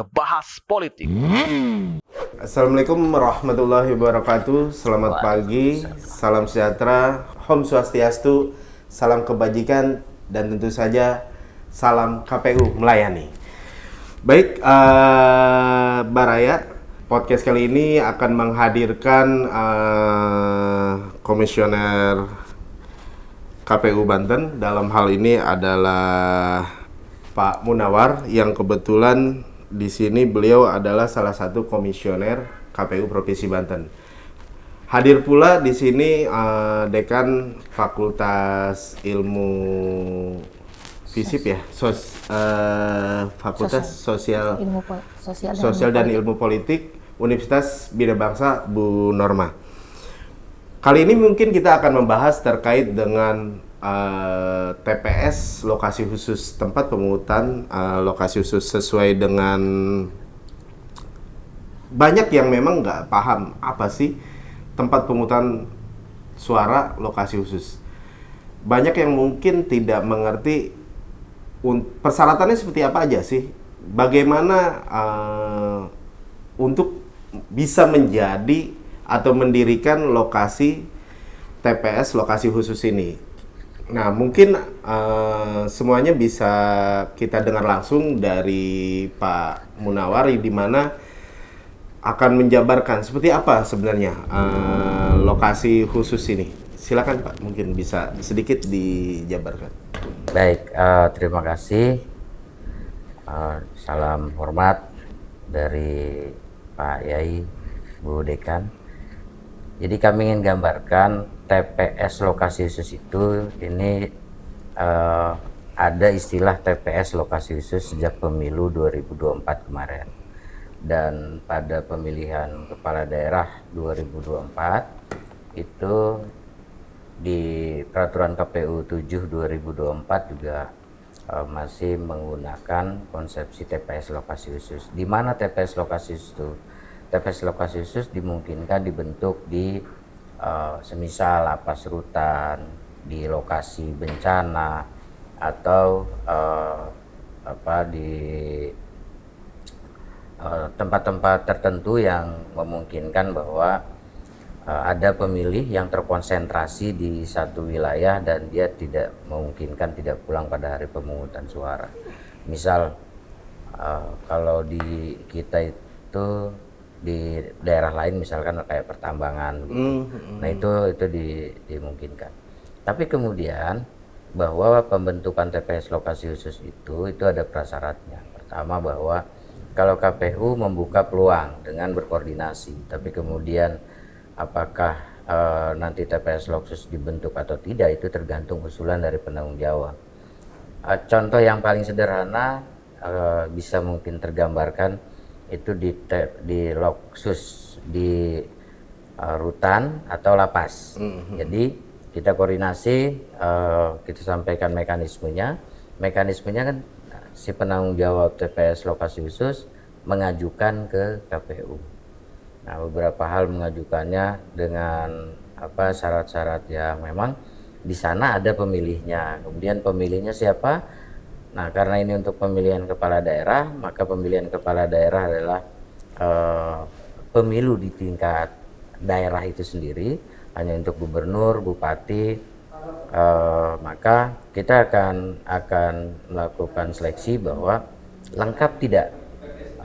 ngebahas politik. Assalamualaikum warahmatullahi wabarakatuh. Selamat pagi, salam sejahtera, Om Swastiastu, salam kebajikan, dan tentu saja salam KPU melayani. Baik, Baraya, podcast kali ini akan menghadirkan Komisioner KPU Banten. Dalam hal ini adalah Pak Munawar, yang kebetulan di sini beliau adalah salah satu komisioner KPU Provinsi Banten. Hadir pula di sini Dekan Fakultas Ilmu FISIP ya, Fakultas Sosial dan Ilmu Politik Universitas Bina Bangsa, Bu Norma. Kali ini mungkin kita akan membahas terkait dengan TPS, lokasi khusus tempat pemungutan, lokasi khusus sesuai dengan banyak yang memang nggak paham apa sih tempat pemungutan suara lokasi khusus. Banyak yang mungkin tidak mengerti persyaratannya seperti apa aja sih, bagaimana untuk bisa menjadi atau mendirikan lokasi TPS, lokasi khusus ini. Nah, mungkin semuanya bisa kita dengar langsung dari Pak Munawar, di mana akan menjabarkan seperti apa sebenarnya lokasi khusus ini. Silakan Pak, mungkin bisa sedikit dijabarkan. Baik, terima kasih. Salam hormat dari Pak Yai, Bu Dekan. Jadi kami ingin gambarkan TPS lokasi khusus itu, ini ada istilah TPS lokasi khusus sejak pemilu 2024 kemarin. Dan pada pemilihan kepala daerah 2024 itu di peraturan KPU 7 2024 juga masih menggunakan konsepsi TPS lokasi khusus. Di mana TPS lokasi khusus itu? TPS lokasi khusus dimungkinkan dibentuk di semisal lapas rutan, di lokasi bencana, atau di tempat-tempat tertentu yang memungkinkan bahwa ada pemilih yang terkonsentrasi di satu wilayah dan dia tidak memungkinkan tidak pulang pada hari pemungutan suara. Misal kalau di kita itu di daerah lain misalkan kayak pertambangan gitu. Nah itu dimungkinkan. Tapi kemudian bahwa pembentukan TPS lokasi khusus itu ada prasyaratnya. Pertama, bahwa kalau KPU membuka peluang dengan berkoordinasi, tapi kemudian apakah nanti TPS lokasi khusus dibentuk atau tidak itu tergantung usulan dari penanggung jawab. Contoh yang paling sederhana bisa mungkin tergambarkan itu di loksus di rutan atau lapas. Jadi kita koordinasi, kita sampaikan mekanismenya kan si penanggung jawab TPS lokasi khusus mengajukan ke KPU. Nah, beberapa hal mengajukannya dengan syarat-syarat yang memang di sana ada pemilihnya. Kemudian pemilihnya siapa? Nah, karena ini untuk pemilihan kepala daerah, maka pemilihan kepala daerah adalah pemilu di tingkat daerah itu sendiri, hanya untuk gubernur, bupati. Maka kita akan melakukan seleksi bahwa lengkap tidak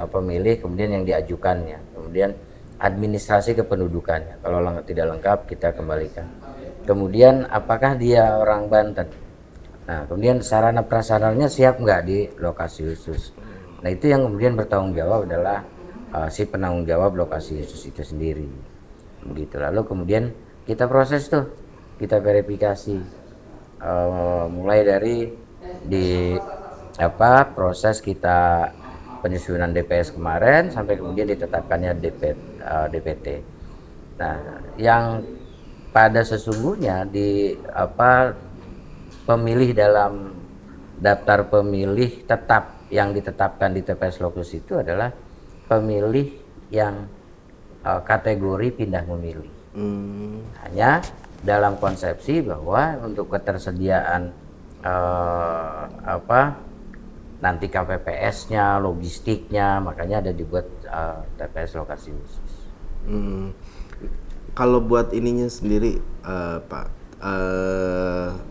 pemilih, kemudian yang diajukannya, kemudian administrasi kependudukannya. Kalau tidak lengkap, kita kembalikan. Kemudian apakah dia orang Banten? Nah, kemudian sarana prasarananya siap nggak di lokasi khusus. Nah, itu yang kemudian bertanggung jawab adalah si penanggung jawab lokasi khusus itu sendiri. Begitu. Lalu kemudian kita proses tuh, kita verifikasi mulai dari proses kita penyusunan DPS kemarin sampai kemudian ditetapkannya DPT. Nah, yang pada sesungguhnya pemilih dalam daftar pemilih tetap yang ditetapkan di TPS lokasi itu adalah pemilih yang kategori pindah memilih. Hanya dalam konsepsi bahwa untuk ketersediaan nanti KPPS-nya, logistiknya, makanya ada dibuat TPS lokasi khusus. Kalau buat ininya sendiri, Pak,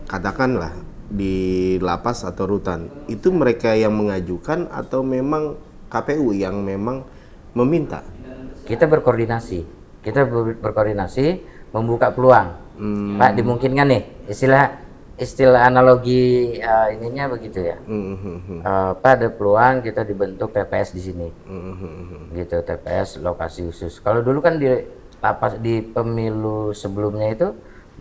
katakanlah di lapas atau rutan, itu mereka yang mengajukan atau memang KPU yang memang meminta? Kita berkoordinasi, membuka peluang. Pak, dimungkinkan nih, istilah analogi ininya begitu ya. Pak, ada peluang kita dibentuk TPS di sini, gitu, TPS lokasi khusus. Kalau dulu kan di lapas, di pemilu sebelumnya itu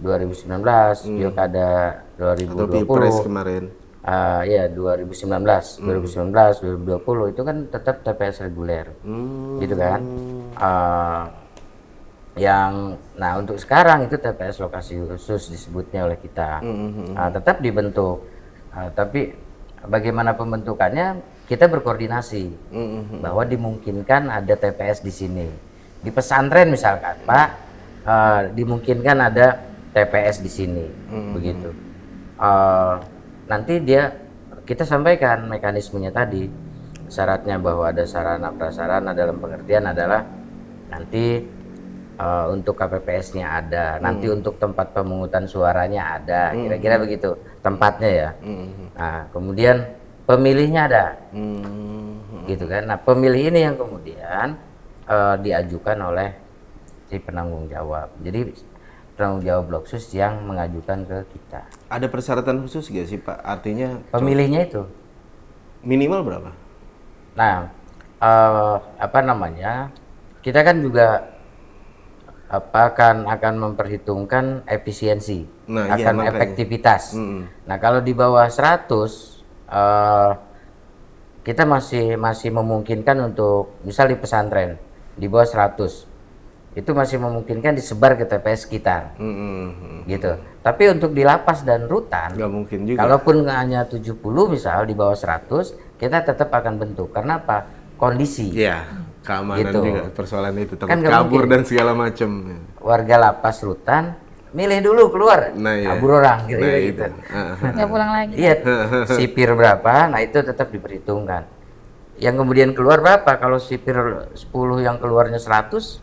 2019, pilkada 2020, atau Pilpres kemarin. Ya 2019, 2020 itu kan tetap TPS reguler, gitu kan. Nah untuk sekarang itu TPS lokasi khusus disebutnya oleh kita, tetap dibentuk. Tapi bagaimana pembentukannya kita berkoordinasi bahwa dimungkinkan ada TPS di sini. Di pesantren misalkan, Pak, dimungkinkan ada TPS di sini, begitu. Nanti kita sampaikan mekanismenya tadi, syaratnya bahwa ada sarana prasarana, dalam pengertian adalah nanti untuk KPPS-nya ada, nanti untuk tempat pemungutan suaranya ada, kira-kira begitu tempatnya ya. Nah, kemudian pemilihnya ada, gitu kan. Nah, pemilih ini yang kemudian diajukan oleh si penanggung jawab. Jadi penanggung jawab blok khusus yang mengajukan ke kita. Ada persyaratan khusus gak sih, Pak? Artinya Pemilihnya itu minimal berapa? Nah, apa namanya? Kita kan juga akan memperhitungkan efisiensi, Nah, akan iya, efektivitas. Nah, kalau di bawah 100 kita masih memungkinkan untuk, misal di pesantren di bawah 100 itu masih memungkinkan disebar ke TPS sekitar, gitu. Tapi untuk di lapas dan rutan Nggak mungkin juga. kalaupun hanya 70 misal di bawah 100 kita tetap akan bentuk. Karena apa? Kondisi. Iya, keamanan Gitu. juga persoalan itu, takut Kan nggak kabur mungkin. dan segala macam. Warga lapas rutan milih dulu keluar, Nah, iya. kabur orang gitu. Nah, gitu. itu. Nggak pulang lagi. Iya, sipir berapa, nah itu tetap diperhitungkan. Yang kemudian keluar berapa? Kalau sipir 10 yang keluarnya 100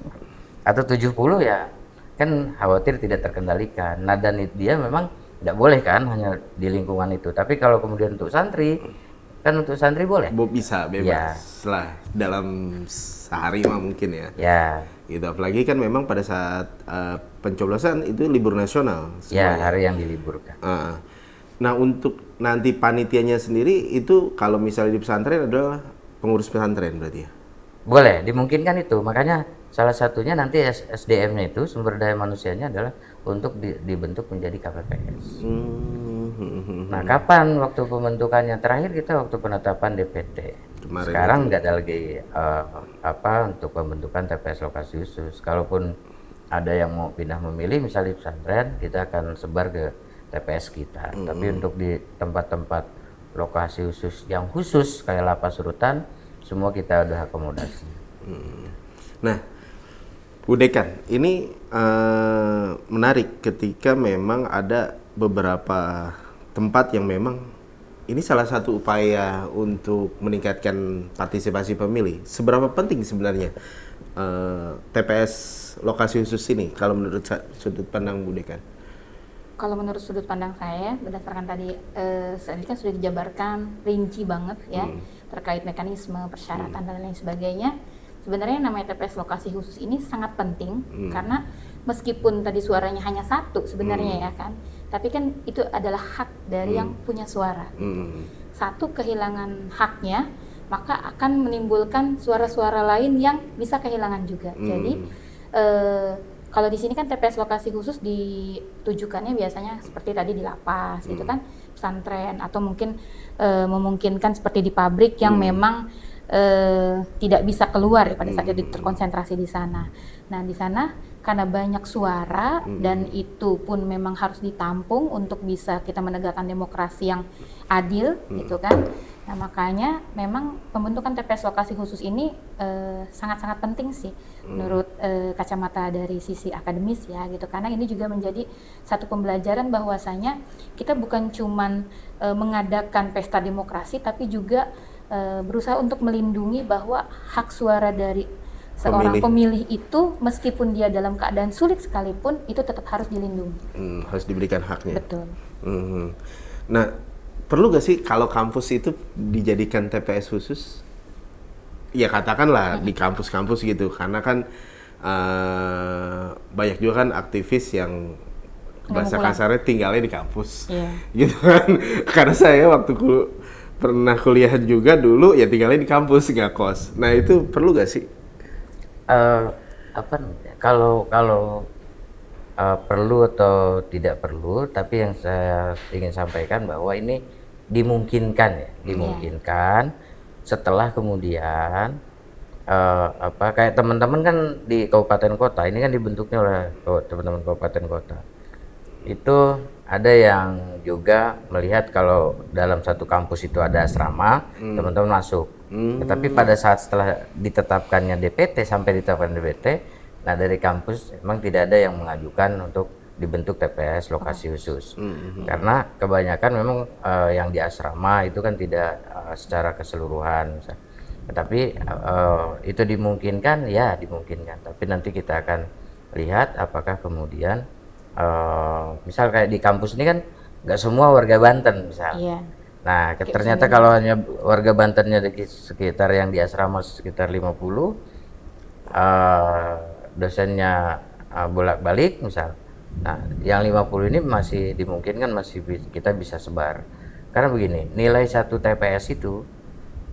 atau 70 ya kan khawatir tidak terkendalikan. Nah, dan dia memang tidak boleh kan hanya di lingkungan itu. Tapi kalau kemudian untuk santri, kan untuk santri boleh. Bisa Ya. bebas lah dalam sehari mah mungkin ya. Ya, Gitu. Apalagi kan memang pada saat pencoblosan itu libur nasional. ya semuanya. hari yang diliburkan. Nah, untuk nanti panitianya sendiri itu kalau misalnya di pesantren adalah pengurus pesantren berarti ya? Boleh, dimungkinkan itu. Makanya salah satunya nanti SDM-nya itu, sumber daya manusianya adalah untuk dibentuk menjadi KPPS. Nah, kapan waktu pembentukannya? Terakhir kita waktu penetapan DPT. Kemarin Sekarang nggak ada lagi untuk pembentukan TPS lokasi khusus. Kalaupun ada yang mau pindah memilih, misalnya di pesantren, kita akan sebar ke TPS kita. Tapi untuk di tempat-tempat lokasi khusus yang khusus kayak lapas rutan, semua kita udah akomodasi. Nah, Bu Dekan, ini menarik ketika memang ada beberapa tempat yang memang ini salah satu upaya untuk meningkatkan partisipasi pemilih. Seberapa penting sebenarnya TPS lokasi khusus ini kalau menurut sudut pandang Bu Dekan? Kalau menurut sudut pandang saya, berdasarkan tadi kan sudah dijabarkan rinci banget ya terkait mekanisme, persyaratan dan lain sebagainya. Sebenarnya namanya TPS lokasi khusus ini sangat penting karena meskipun tadi suaranya hanya satu sebenarnya ya kan, tapi kan itu adalah hak dari yang punya suara. Satu kehilangan haknya, maka akan menimbulkan suara-suara lain yang bisa kehilangan juga. Jadi kalau di sini kan TPS lokasi khusus ditujukannya biasanya seperti tadi di lapas gitu kan, pesantren atau mungkin memungkinkan seperti di pabrik yang memang tidak bisa keluar ya pada saat itu terkonsentrasi di sana. Nah, di sana karena banyak suara dan itu pun memang harus ditampung untuk bisa kita menegakkan demokrasi yang adil gitu kan. Nah, makanya memang pembentukan TPS lokasi khusus ini sangat-sangat penting sih menurut kacamata dari sisi akademis ya gitu, karena ini juga menjadi satu pembelajaran bahwasanya kita bukan cuman mengadakan pesta demokrasi tapi juga berusaha untuk melindungi bahwa hak suara dari seorang pemilih itu meskipun dia dalam keadaan sulit sekalipun itu tetap harus dilindungi. Harus diberikan haknya. Betul. Nah, perlu gak sih kalau kampus itu dijadikan TPS khusus? Ya katakanlah di kampus-kampus gitu, karena kan banyak juga kan aktivis yang bahasa kasarnya tinggalnya di kampus, gitu kan. Karena saya waktu pernah kuliah juga dulu ya tinggalnya di kampus, nggak kos. Nah itu perlu gak sih? Kalau perlu atau tidak perlu, tapi yang saya ingin sampaikan bahwa ini dimungkinkan ya, dimungkinkan setelah kemudian kayak teman-teman kan di kabupaten kota ini kan dibentuknya oleh teman-teman kabupaten kota, itu ada yang juga melihat kalau dalam satu kampus itu ada asrama, teman-teman masuk. Tetapi pada saat setelah ditetapkannya DPT sampai ditetapkan DPT, nah dari kampus memang tidak ada yang mengajukan untuk dibentuk TPS lokasi khusus, karena kebanyakan memang yang di asrama itu kan tidak secara keseluruhan. Tetapi itu dimungkinkan, ya dimungkinkan. Tapi nanti kita akan lihat apakah kemudian misal kayak di kampus ini kan nggak semua warga Banten misal. Nah ternyata kalau hanya warga Bantennya sekitar yang di asrama sekitar 50, dosennya bolak-balik misal. Nah, yang 50 ini masih dimungkinkan masih kita bisa sebar. Karena begini, nilai satu TPS 100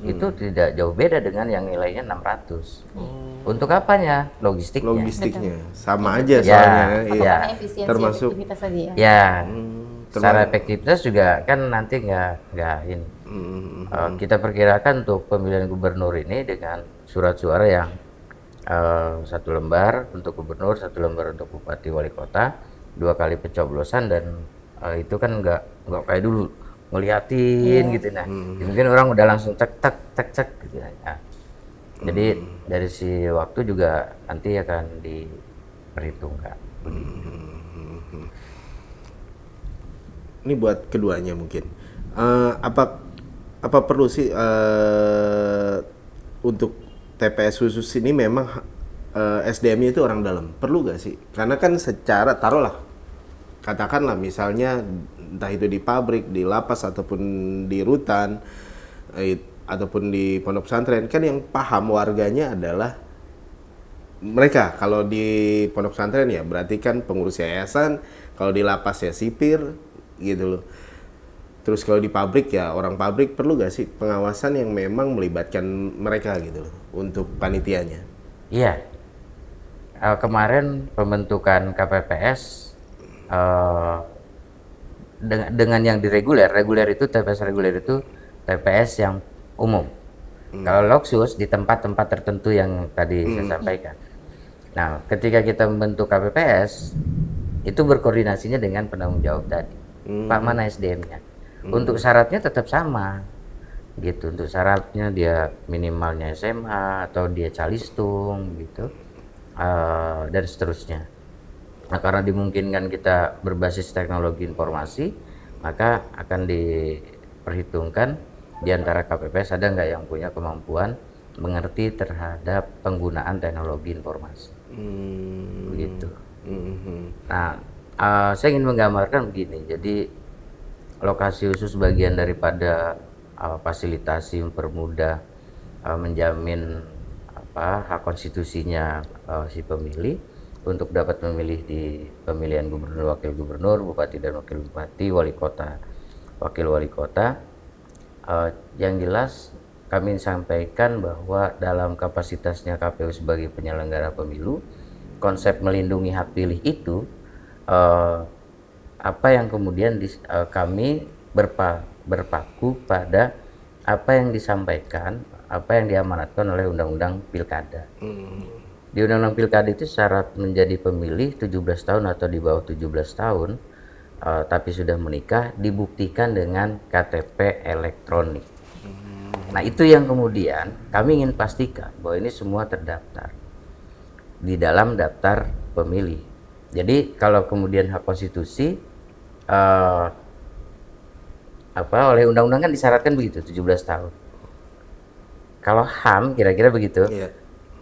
itu tidak jauh beda dengan yang nilainya 600. Untuk apanya? Logistiknya. Sama aja soalnya. Iya. Termasuk secara efektivitas juga kan nanti nggak ini. Kita perkirakan untuk pemilihan gubernur ini dengan surat suara yang 1 lembar untuk gubernur, 1 lembar untuk bupati wali kota, 2 kali pencoblosan, dan itu kan nggak kayak dulu ngeliatin gitu. Nah mungkin orang udah langsung cek gitu ya. Jadi dari si waktu juga nanti akan diperhitungkan. Ini buat keduanya mungkin apa perlu sih untuk TPS khusus ini memang SDM-nya itu orang dalam, perlu gak sih? Karena kan secara taruhlah, katakanlah misalnya entah itu di pabrik, di lapas ataupun di rutan ataupun di pondok pesantren, kan yang paham warganya adalah mereka. Kalau di pondok pesantren ya berarti kan pengurus yayasan, kalau di lapas ya sipir gitu loh. Terus kalau di pabrik ya orang pabrik, perlu gak sih pengawasan yang memang melibatkan mereka gitu loh untuk panitianya? Iya. Kemarin pembentukan KPPS dengan yang reguler itu TPS reguler itu TPS yang umum. Kalau Loksus di tempat-tempat tertentu yang tadi saya sampaikan. Nah, ketika kita membentuk KPPS itu berkoordinasinya dengan penanggung jawab tadi. Pak, mana SDM-nya? Untuk syaratnya tetap sama gitu. Untuk syaratnya dia minimalnya SMA atau dia calistung gitu, dan seterusnya. Nah, karena dimungkinkan kita berbasis teknologi informasi, maka akan diperhitungkan di antara KPPS ada nggak yang punya kemampuan mengerti terhadap penggunaan teknologi informasi. Begitu. Nah, saya ingin menggambarkan begini. Jadi lokasi khusus bagian daripada fasilitasi mempermudah menjamin hak konstitusinya si pemilih untuk dapat memilih di pemilihan gubernur, wakil gubernur, bupati dan wakil bupati, wali kota, wakil wali kota. Yang jelas kami sampaikan bahwa dalam kapasitasnya KPU sebagai penyelenggara pemilu, konsep melindungi hak pilih itu apa yang kemudian kami berpaku pada apa yang disampaikan apa yang diamanatkan oleh Undang-Undang Pilkada. Di Undang-Undang Pilkada itu syarat menjadi pemilih 17 tahun atau di bawah 17 tahun tapi sudah menikah dibuktikan dengan KTP elektronik. Nah, itu yang kemudian kami ingin pastikan bahwa ini semua terdaftar di dalam daftar pemilih. Jadi kalau kemudian hak konstitusi oleh undang-undang kan disyaratkan begitu 17 tahun. Kalau HAM kira-kira begitu. Iya.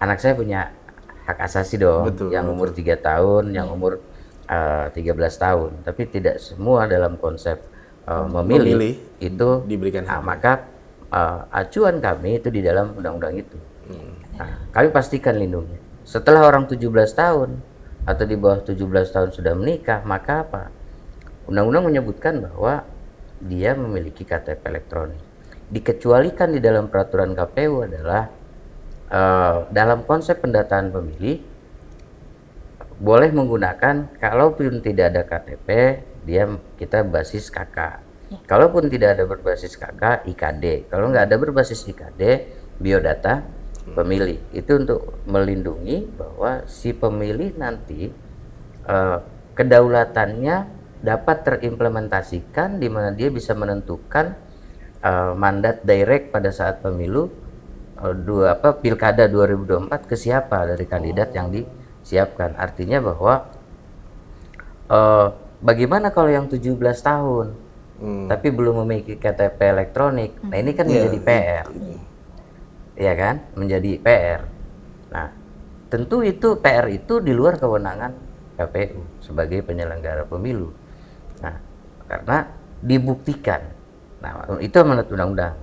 Anak saya punya hak asasi dong, Betul, yang umur betul. 3 tahun, yang umur 13 tahun. Tapi tidak semua dalam konsep memilih itu diberikan hak. maka acuan kami itu di dalam undang-undang itu. Nah, kami pastikan lindungi. Setelah orang 17 tahun atau di bawah 17 tahun sudah menikah, maka apa? Undang-undang menyebutkan bahwa dia memiliki KTP elektronik. Dikecualikan di dalam peraturan KPU adalah dalam konsep pendataan pemilih boleh menggunakan, kalaupun tidak ada KTP, kita basis KK. Kalaupun tidak ada berbasis KK, IKD. Kalau nggak ada berbasis IKD, biodata pemilih. Itu untuk melindungi bahwa si pemilih nanti kedaulatannya dapat terimplementasikan di mana dia bisa menentukan mandat direct pada saat pemilu Pilkada 2024 ke siapa dari kandidat yang disiapkan. Artinya bahwa bagaimana kalau yang 17 tahun tapi belum memiliki KTP elektronik. Nah, ini kan menjadi PR. Ya kan? Menjadi PR. Nah, tentu itu PR itu di luar kewenangan KPU sebagai penyelenggara pemilu. Nah, karena dibuktikan. Nah, itu amanat undang-undang.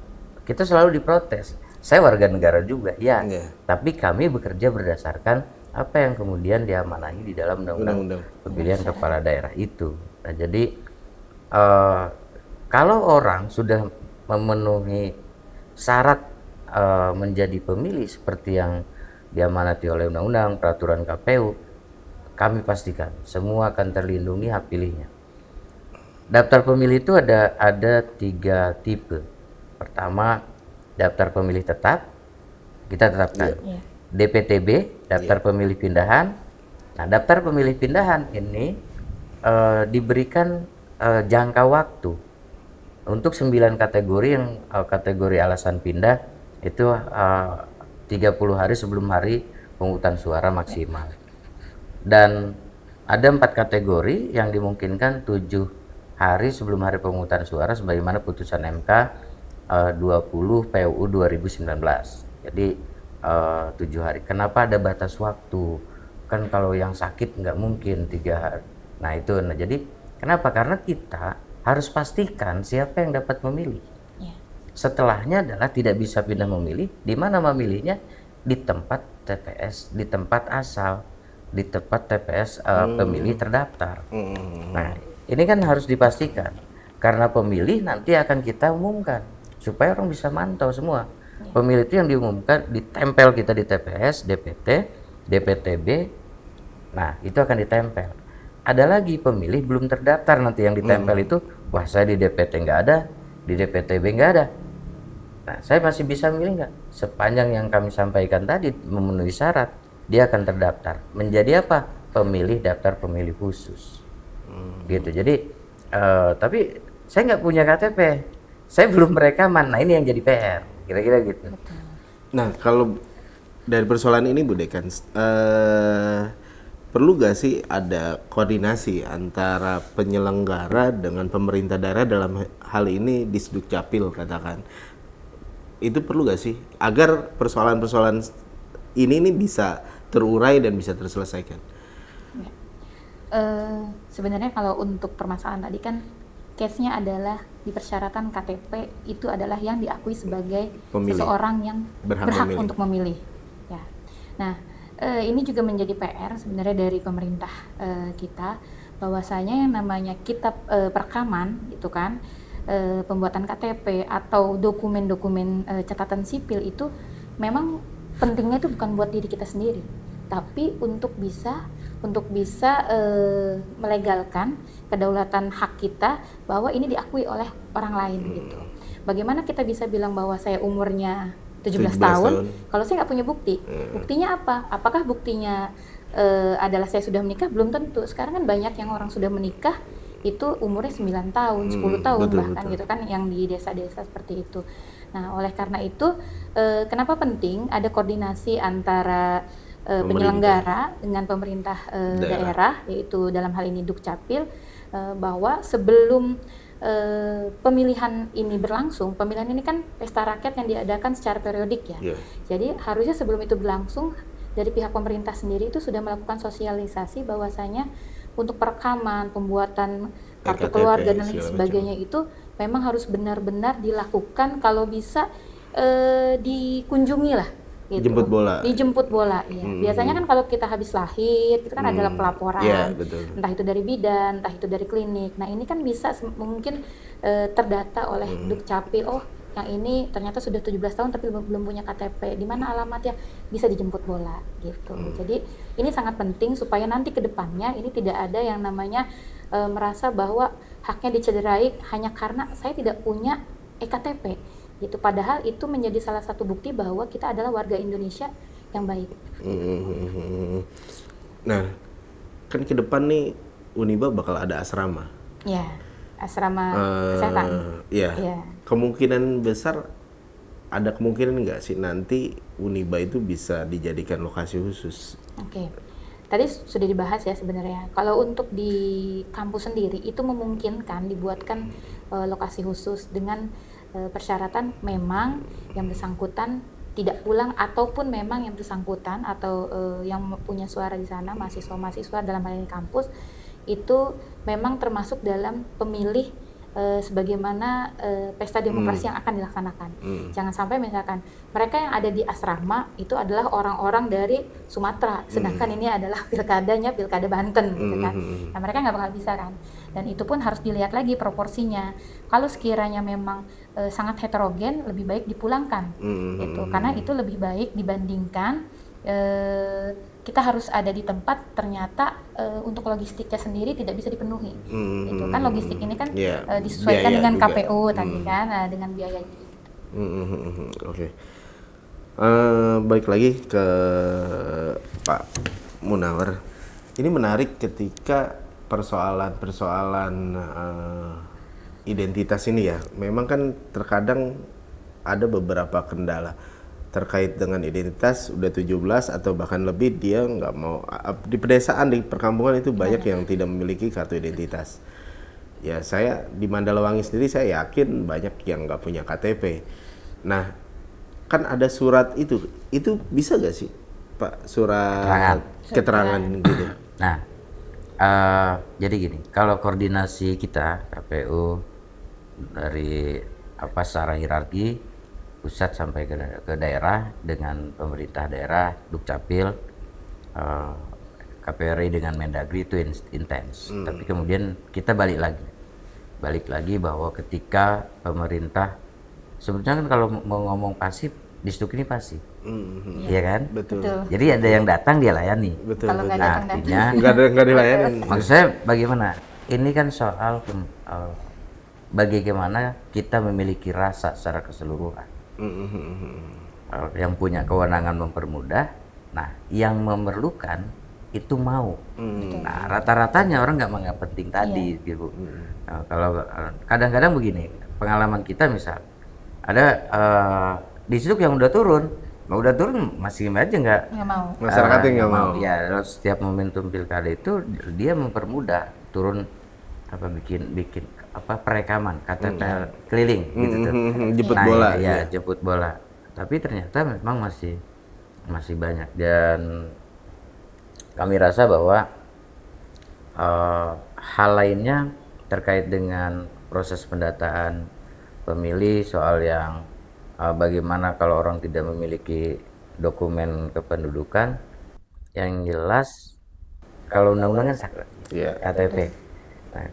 Kita selalu diprotes. Saya warga negara juga, ya. Tapi kami bekerja berdasarkan apa yang kemudian diamanahi di dalam undang-undang pemilihan kepala daerah itu. Nah, jadi kalau orang sudah memenuhi syarat menjadi pemilih seperti yang diamanati oleh undang-undang, peraturan KPU, kami pastikan semua akan terlindungi hak pilihnya. Daftar pemilih itu ada 3 tipe. Pertama, daftar pemilih tetap, kita tetapkan. DPTB, daftar pemilih pindahan. Nah, daftar pemilih pindahan ini diberikan jangka waktu untuk 9 kategori yang kategori alasan pindah itu 30 hari sebelum hari pemungutan suara maksimal. Dan ada 4 kategori yang dimungkinkan 7 hari sebelum hari pemungutan suara sebagaimana putusan MK 20 PUU 2019. Jadi 7 hari. Kenapa ada batas waktu? Kan kalau yang sakit nggak mungkin 3 hari. Nah itu. Nah jadi kenapa? Karena kita harus pastikan siapa yang dapat memilih. Setelahnya adalah tidak bisa pindah memilih. Di mana memilihnya? Di tempat TPS, di tempat asal, di tempat TPS pemilih terdaftar. Nah ini kan harus dipastikan karena pemilih nanti akan kita umumkan supaya orang bisa mantau semua. Pemilih itu yang diumumkan ditempel kita di TPS, DPT, DPTB. Nah, itu akan ditempel. Ada lagi pemilih belum terdaftar nanti yang ditempel itu, wah saya di DPT nggak ada, di DPTB nggak ada. Nah, saya masih bisa milih nggak? Sepanjang yang kami sampaikan tadi memenuhi syarat, dia akan terdaftar. Menjadi apa? Pemilih daftar pemilih khusus. Gitu. Jadi tapi saya nggak punya KTP, saya belum rekaman. Nah ini yang jadi PR, kira-kira gitu. Nah kalau dari persoalan ini Bu Dekan, perlu gak sih ada koordinasi antara penyelenggara dengan pemerintah daerah dalam hal ini di Sdukcapil katakan, itu perlu gak sih agar persoalan-persoalan ini bisa terurai dan bisa terselesaikan? Sebenarnya kalau untuk permasalahan tadi kan case-nya adalah di persyaratan KTP itu adalah yang diakui sebagai seseorang yang berhak untuk memilih. Ya. Nah, ini juga menjadi PR sebenarnya dari pemerintah kita, bahwasanya yang namanya kitab perekaman itu kan pembuatan KTP atau dokumen-dokumen catatan sipil itu memang pentingnya itu bukan buat diri kita sendiri, tapi untuk bisa melegalkan kedaulatan hak kita bahwa ini diakui oleh orang lain gitu. Bagaimana kita bisa bilang bahwa saya umurnya 17 tahun. Kalau saya nggak punya bukti, buktinya apa? Apakah buktinya adalah saya sudah menikah? Belum tentu. Sekarang kan banyak yang orang sudah menikah itu umurnya 9 tahun, 10 tahun betul, bahkan gitu kan, yang di desa-desa seperti itu. Nah, oleh karena itu kenapa penting ada koordinasi antara penyelenggara dengan pemerintah daerah, yaitu dalam hal ini Dukcapil, bahwa sebelum pemilihan ini berlangsung, pemilihan ini kan pesta rakyat yang diadakan secara periodik ya. Jadi harusnya sebelum itu berlangsung, dari pihak pemerintah sendiri itu sudah melakukan sosialisasi bahwasanya untuk perekaman, pembuatan kartu KTP, keluarga dan lain segala sebagainya itu memang harus benar-benar dilakukan, kalau bisa dikunjungi lah gitu. Dijemput bola ya. Biasanya kan kalau kita habis lahir itu kan adalah pelaporan, entah itu dari bidan, entah itu dari klinik. Nah ini kan bisa mungkin terdata oleh Dukcapil, oh yang ini ternyata sudah 17 tahun tapi belum punya KTP, di mana alamatnya, bisa dijemput bola gitu. Jadi ini sangat penting supaya nanti ke depannya ini tidak ada yang namanya merasa bahwa haknya dicederai hanya karena saya tidak punya EKTP gitu. Padahal itu menjadi salah satu bukti bahwa kita adalah warga Indonesia yang baik. Nah, kan ke depan nih Uniba bakal ada asrama. Ya, asrama kesehatan. Iya. Kemungkinan besar, ada kemungkinan nggak sih nanti Uniba itu bisa dijadikan lokasi khusus? Oke. Tadi sudah dibahas ya sebenarnya. Kalau untuk di kampus sendiri itu memungkinkan dibuatkan lokasi khusus dengan persyaratan memang yang bersangkutan tidak pulang, ataupun memang yang bersangkutan atau yang punya suara di sana, mahasiswa-mahasiswa dalam hal ini kampus, itu memang termasuk dalam pemilih sebagaimana pesta demokrasi yang akan dilaksanakan. Jangan sampai misalkan mereka yang ada di asrama itu adalah orang-orang dari Sumatera, sedangkan ini adalah pilkada Banten gitu kan. Nah, mereka nggak bakal bisa kan. Dan itu pun harus dilihat lagi proporsinya. Kalau sekiranya memang sangat heterogen, lebih baik dipulangkan gitu. Karena itu lebih baik dibandingkan kita harus ada di tempat ternyata untuk logistiknya sendiri tidak bisa dipenuhi. Gitu kan, logistik ini kan disesuaikan biaya dengan juga. KPU tadi kan, dengan biayanya. Oke. Balik lagi ke Pak Munawar. Ini menarik ketika persoalan identitas ini ya. Memang kan terkadang ada beberapa kendala terkait dengan identitas. Udah 17 atau bahkan lebih dia nggak mau. Di pedesaan, di perkampungan itu banyak yang tidak memiliki kartu identitas. Ya, saya di Mandalawangi sendiri saya yakin banyak yang nggak punya KTP. Nah, kan ada surat itu bisa nggak sih Pak, surat keterangan gitu? Nah, jadi gini, kalau koordinasi kita KPU dari secara hierarki pusat sampai ke daerah dengan pemerintah daerah, Dukcapil, KPRI dengan Mendagri itu intens. Tapi kemudian kita balik lagi bahwa ketika pemerintah, sebetulnya kan kalau mau ngomong pasif, Disduk ini pasif, iya kan? Betul. Jadi ada yang datang dia layani. Betul. Kalau nggak datang Artinya nggak dilayani. maksud saya bagaimana? Ini kan soal bagaimana kita memiliki rasa secara keseluruhan. Yang punya kewenangan mempermudah, nah yang memerlukan itu mau. Nah, rata-ratanya orang nggak menganggap penting tadi, gitu. Nah, kalau kadang-kadang begini, pengalaman kita misal ada Disduk yang udah turun masih aja nggak mau. Masyarakatnya nggak mau. Ya, setiap momentum pilkada itu dia mempermudah turun bikin perekaman KTP keliling gitu tuh. Jemput bola. Ya, jemput bola. Tapi ternyata memang masih banyak, dan kami rasa bahwa hal lainnya terkait dengan proses pendataan pemilih, soal yang bagaimana kalau orang tidak memiliki dokumen kependudukan, yang jelas kalau undang-undang kan KTP. Nah,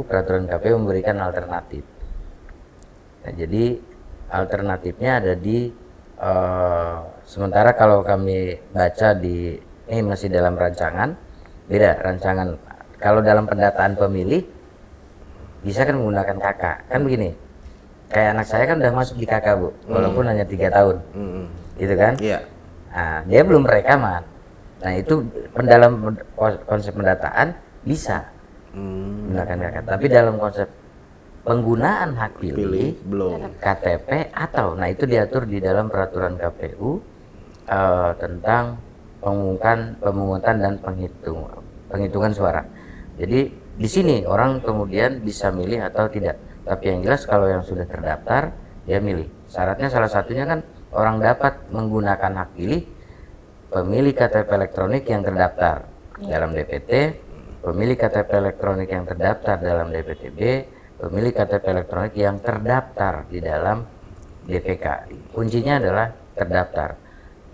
peraturan KPU memberikan alternatif. Nah, jadi alternatifnya ada di sementara kalau kami baca ini masih dalam rancangan, beda rancangan. Kalau dalam pendataan pemilih bisa kan menggunakan KK, kan begini. kayak anak saya kan udah masuk di KK Bu, walaupun hanya 3 tahun, gitu kan? Iya. Nah, dia belum rekaman. Nah itu dalam konsep pendataan bisa menggunakan KK, tapi dalam konsep penggunaan hak pilih belum. KTP atau, nah itu diatur di dalam peraturan KPU tentang pemungutan dan penghitungan suara. Jadi di sini orang kemudian bisa milih atau tidak. Tapi yang jelas kalau yang sudah terdaftar dia milih. Syaratnya salah satunya kan orang dapat menggunakan hak pilih pemilih KTP elektronik yang terdaftar dalam DPT, pemilih KTP elektronik yang terdaftar dalam DPTB, pemilih KTP elektronik yang terdaftar di dalam DPK. Kuncinya adalah terdaftar.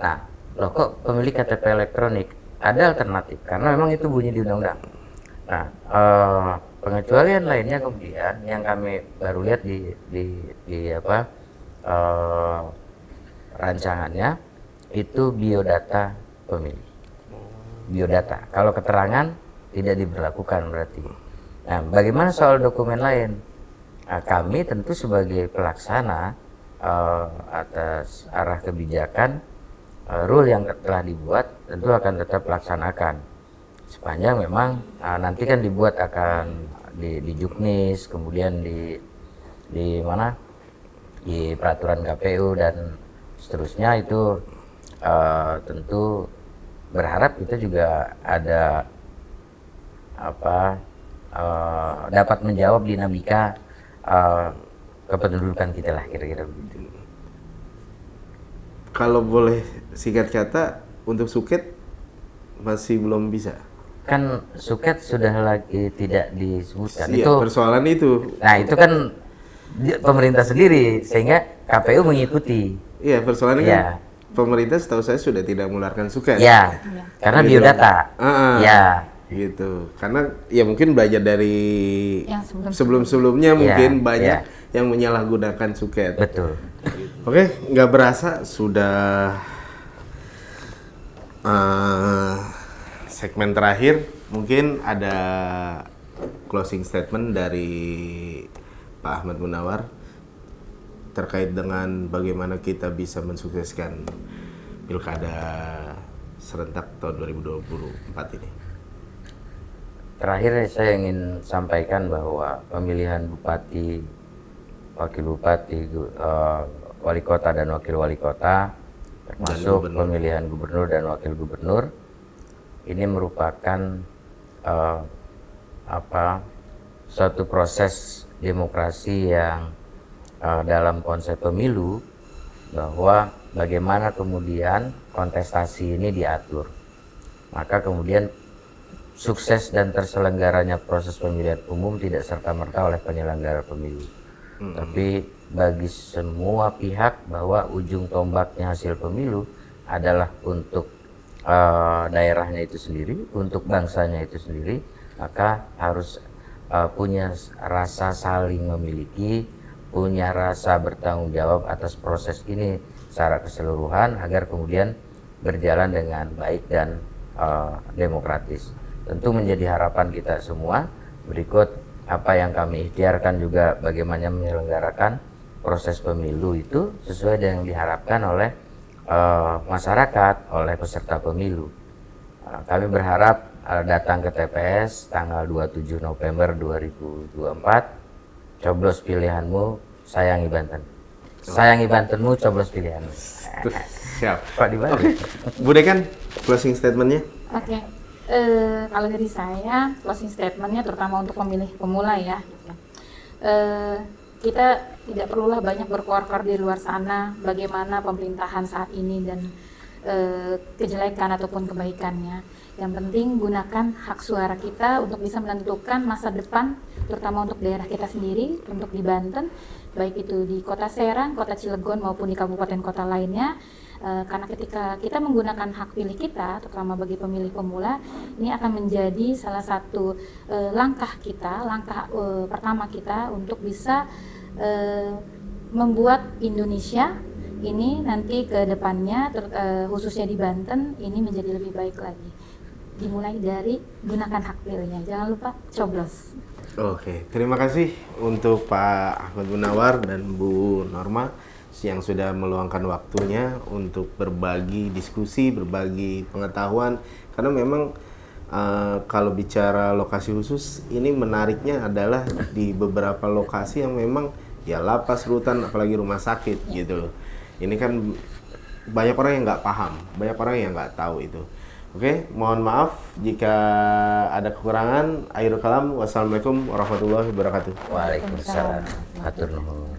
Nah, loh kok pemilih KTP elektronik? Ada alternatif karena memang itu bunyi di undang-undang. Nah, pengecualian lainnya kemudian yang kami baru lihat di rancangannya itu biodata pemilih. Biodata. Kalau keterangan tidak diberlakukan berarti. Nah, bagaimana soal dokumen lain? Nah, kami tentu sebagai pelaksana atas arah kebijakan rule yang telah dibuat tentu akan tetap laksanakan sepanjang memang nanti kan dibuat akan di Juknis, kemudian di mana di peraturan KPU dan seterusnya itu tentu berharap kita juga ada dapat menjawab dinamika kependudukan kita lah kira-kira begitu. Kalau boleh singkat kata, untuk suket masih belum bisa. Kan suket sudah lagi tidak disebutkan. Iya, Itu persoalan itu. Nah itu kan pemerintah sendiri sehingga KPU mengikuti. Iya, persoalannya Iya. kan pemerintah setahu saya sudah tidak mengeluarkan suket. Ya, karena Gitu. biodata. Ya, Gitu. Karena ya mungkin belajar dari Yang sebelum-sebelumnya mungkin Iya, banyak iya. yang menyalahgunakan suket. betul. Oke, nggak berasa sudah segmen terakhir. Mungkin ada closing statement dari Pak Ahmad Munawar terkait dengan bagaimana kita bisa mensukseskan Pilkada serentak tahun 2024 ini. Terakhir saya ingin sampaikan bahwa pemilihan bupati, wakil bupati, wali kota dan wakil wali kota, termasuk pemilihan gubernur dan wakil gubernur, ini merupakan suatu proses demokrasi yang dalam konsep pemilu, bahwa bagaimana kemudian kontestasi ini diatur. Maka kemudian sukses dan terselenggaranya proses pemilihan umum tidak serta-merta oleh penyelenggara pemilu. Tapi bagi semua pihak bahwa ujung tombaknya hasil pemilu adalah untuk daerahnya itu sendiri, untuk bangsanya itu sendiri, maka harus punya rasa saling memiliki, punya rasa bertanggung jawab atas proses ini secara keseluruhan agar kemudian berjalan dengan baik dan demokratis. Tentu menjadi harapan kita semua. Berikut apa yang kami ikhtiarkan juga bagaimana menyelenggarakan proses pemilu itu sesuai dengan yang diharapkan oleh masyarakat, oleh peserta pemilu. Kami berharap datang ke TPS tanggal 27 November 2024, coblos pilihanmu, sayangi Banten. Sayangi Bantenmu, coblos pilihanmu. Siap. Pak di mana? Bu Dekan, closing statementnya? Oke. Kalau dari saya, closing statementnya terutama untuk pemilih pemula ya. Kita tidak perlulah banyak berkoar-koar di luar sana bagaimana pemerintahan saat ini dan kejelekan ataupun kebaikannya. Yang penting gunakan hak suara kita untuk bisa menentukan masa depan, terutama untuk daerah kita sendiri, untuk di Banten, baik itu di Kota Serang, Kota Cilegon maupun di kabupaten kota lainnya. Karena ketika kita menggunakan hak pilih kita, terutama bagi pemilih pemula, ini akan menjadi salah satu langkah kita, langkah pertama kita untuk bisa membuat Indonesia ini nanti ke depannya, khususnya di Banten, ini menjadi lebih baik lagi. Dimulai dari gunakan hak pilihnya, jangan lupa coblos. Oke, terima kasih untuk Pak Ahmad Munawar dan Bu Norma yang sudah meluangkan waktunya untuk berbagi diskusi, berbagi pengetahuan. Karena memang kalau bicara lokasi khusus, ini menariknya adalah di beberapa lokasi yang memang ya lapas, rutan, apalagi rumah sakit gitu loh. Ini kan banyak orang yang nggak paham, banyak orang yang nggak tahu itu. Oke, mohon maaf jika ada kekurangan. Akhirul kalam, wassalamualaikum warahmatullahi wabarakatuh. Waalaikumsalam. Hatur nuhun.